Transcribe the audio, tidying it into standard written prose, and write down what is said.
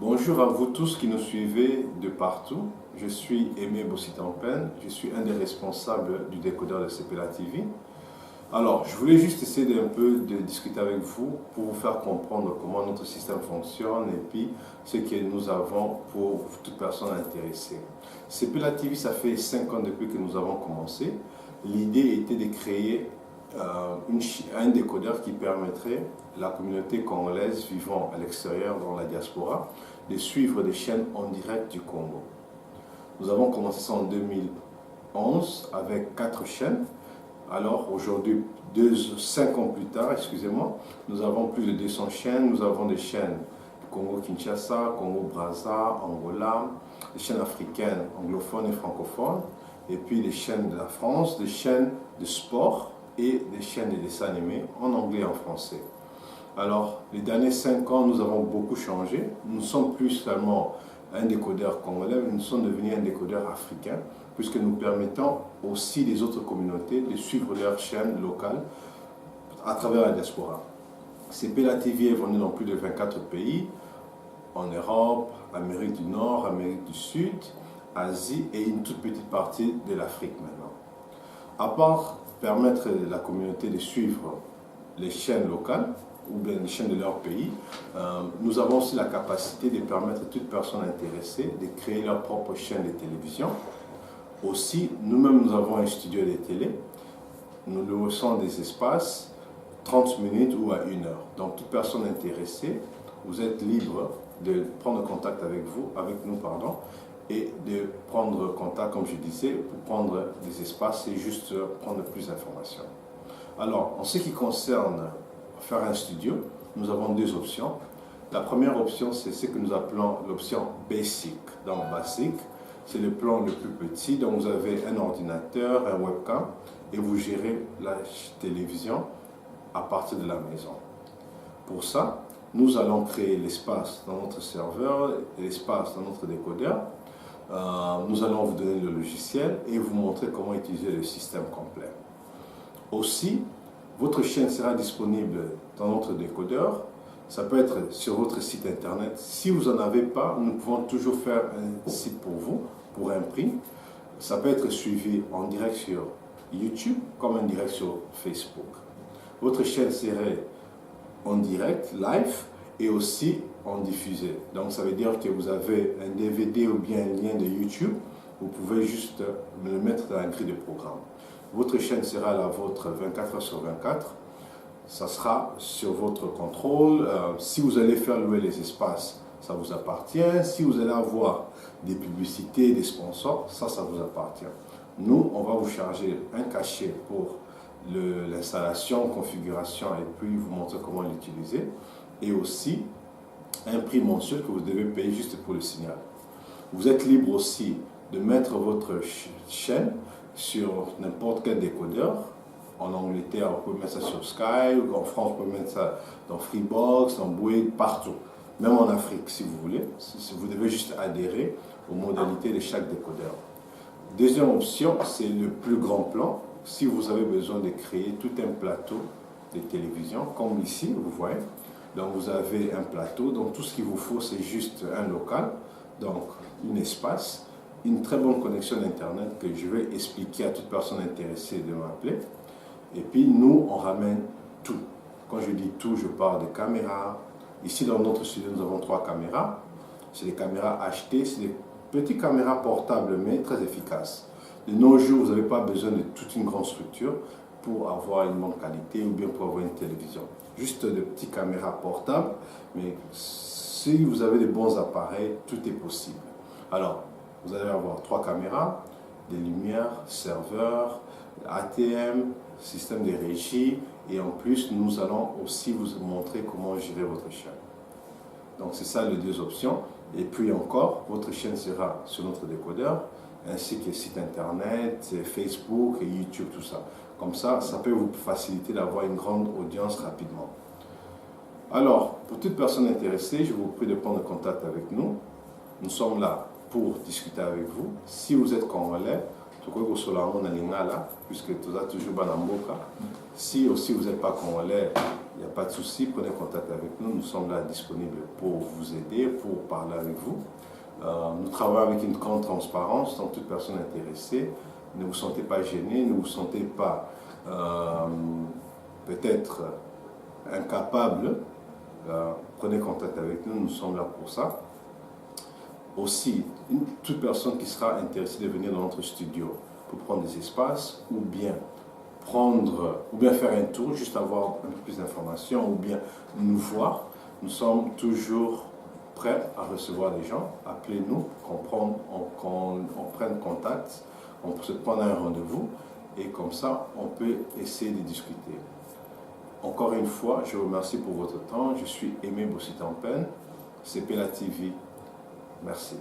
Bonjour à vous tous qui nous suivez de partout. Je suis Aimé Bossitampen, je suis un des responsables du décodeur de CPLA TV. Alors, je voulais juste essayer d'un peu de discuter avec vous pour vous faire comprendre comment notre système fonctionne et puis ce que nous avons pour toute personne intéressée. CPLA TV, ça fait 5 ans depuis que nous avons commencé. L'idée était de créer un décodeur qui permettrait à la communauté congolaise vivant à l'extérieur, dans la diaspora, de suivre des chaînes en direct du Congo. Nous avons commencé ça en 2011 avec 4 chaînes. Alors aujourd'hui, 5 ans plus tard, excusez-moi, nous avons plus de 200 chaînes. Nous avons des chaînes Congo-Kinshasa, Congo-Brazza, Angola, des chaînes africaines, anglophones et francophones, et puis des chaînes de la France, des chaînes de sport et des chaînes de dessins animés en anglais et en français. Alors, les derniers 5 ans, nous avons beaucoup changé. Nous ne sommes plus seulement un décodeur congolais, mais nous sommes devenus un décodeur africain, puisque nous permettons aussi les autres communautés de suivre leurs chaînes locales à travers la diaspora. CPLA TV est vendu dans plus de 24 pays, en Europe, Amérique du Nord, Amérique du Sud, Asie et une toute petite partie de l'Afrique maintenant. À part permettre à la communauté de suivre les chaînes locales ou bien les chaînes de leur pays, nous avons aussi la capacité de permettre à toute personne intéressée de créer leur propre chaîne de télévision. Aussi, nous-mêmes, nous avons un studio de télé. Nous louons des espaces 30 minutes ou à 1 heure. Donc, toute personne intéressée, vous êtes libre de prendre contact avec nous, et de prendre contact, comme je disais, pour prendre des espaces et juste prendre plus d'informations. Alors, en ce qui concerne faire un studio, nous avons 2 options. La première option, c'est ce que nous appelons l'option Basic. Donc, Basic, c'est le plan le plus petit. Donc, vous avez un ordinateur, un webcam, et vous gérez la télévision à partir de la maison. Pour ça, nous allons créer l'espace dans notre serveur, l'espace dans notre décodeur. Nous allons vous donner le logiciel et vous montrer comment utiliser le système complet. Aussi, votre chaîne sera disponible dans notre décodeur. Ça peut être sur votre site internet. Si vous n'en avez pas, nous pouvons toujours faire un site pour vous, pour un prix. Ça peut être suivi en direct sur YouTube comme en direct sur Facebook. Votre chaîne serait en direct, live, et aussi en diffusé. Donc ça veut dire que vous avez un DVD ou bien un lien de YouTube, vous pouvez juste le mettre dans un grille de programme. Votre chaîne sera la vôtre 24 heures sur 24. Ça sera sur votre contrôle. Si vous allez faire louer les espaces, ça vous appartient. Si vous allez avoir des publicités, des sponsors, ça vous appartient. Nous, on va vous charger un cachet pour l'installation, configuration et puis vous montrer comment l'utiliser. Et aussi un prix mensuel que vous devez payer juste pour le signal. Vous êtes libre aussi de mettre votre chaîne sur n'importe quel décodeur. En Angleterre, vous pouvez mettre ça sur Sky, en France, vous pouvez mettre ça dans Freebox, dans Bouygues, partout. Même en Afrique, si vous voulez. Vous devez juste adhérer aux modalités de chaque décodeur. Deuxième option, c'est le plus grand plan. Si vous avez besoin de créer tout un plateau de télévision, comme ici, vous voyez. Donc vous avez un plateau, donc tout ce qu'il vous faut, c'est juste un local, donc un espace, une très bonne connexion Internet que je vais expliquer à toute personne intéressée de m'appeler. Et puis nous, on ramène tout. Quand je dis tout, je parle de caméras. Ici, dans notre studio, nous avons 3 caméras. C'est des caméras achetées, c'est des petites caméras portables, mais très efficaces. De nos jours, vous n'avez pas besoin de toute une grande structure pour avoir une bonne qualité ou bien pour avoir une télévision. Juste de petites caméras portables, mais si vous avez des bons appareils, tout est possible. Alors, vous allez avoir 3 caméras, des lumières, serveurs, ATM, système de régie, et en plus, nous allons aussi vous montrer comment gérer votre chaîne. Donc, c'est ça les 2 options. Et puis encore, votre chaîne sera sur notre décodeur, ainsi que site internet, Facebook et YouTube, tout ça. Comme ça, ça peut vous faciliter d'avoir une grande audience rapidement. Alors, pour toute personne intéressée, je vous prie de prendre contact avec nous. Nous sommes là pour discuter avec vous. Si vous êtes congolais, puisque tu as toujours Banamboka, Si aussi vous n'êtes pas congolais, il n'y a pas de souci, prenez contact avec nous. Nous sommes là disponibles pour vous aider, pour parler avec vous. Nous travaillons avec une grande transparence, donc toute personne intéressée. Ne vous sentez pas gêné, ne vous sentez pas peut-être incapable. Prenez contact avec nous, nous sommes là pour ça. Aussi, toute personne qui sera intéressée de venir dans notre studio pour prendre des espaces ou bien faire un tour, juste avoir un peu plus d'informations ou bien nous voir, nous sommes toujours prêts à recevoir les gens. Appelez-nous, qu'on prenne contact, on peut se prendre un rendez-vous et comme ça, on peut essayer de discuter. Encore une fois, je vous remercie pour votre temps. Je suis Aimé Bossitampen, CP La TV. Merci.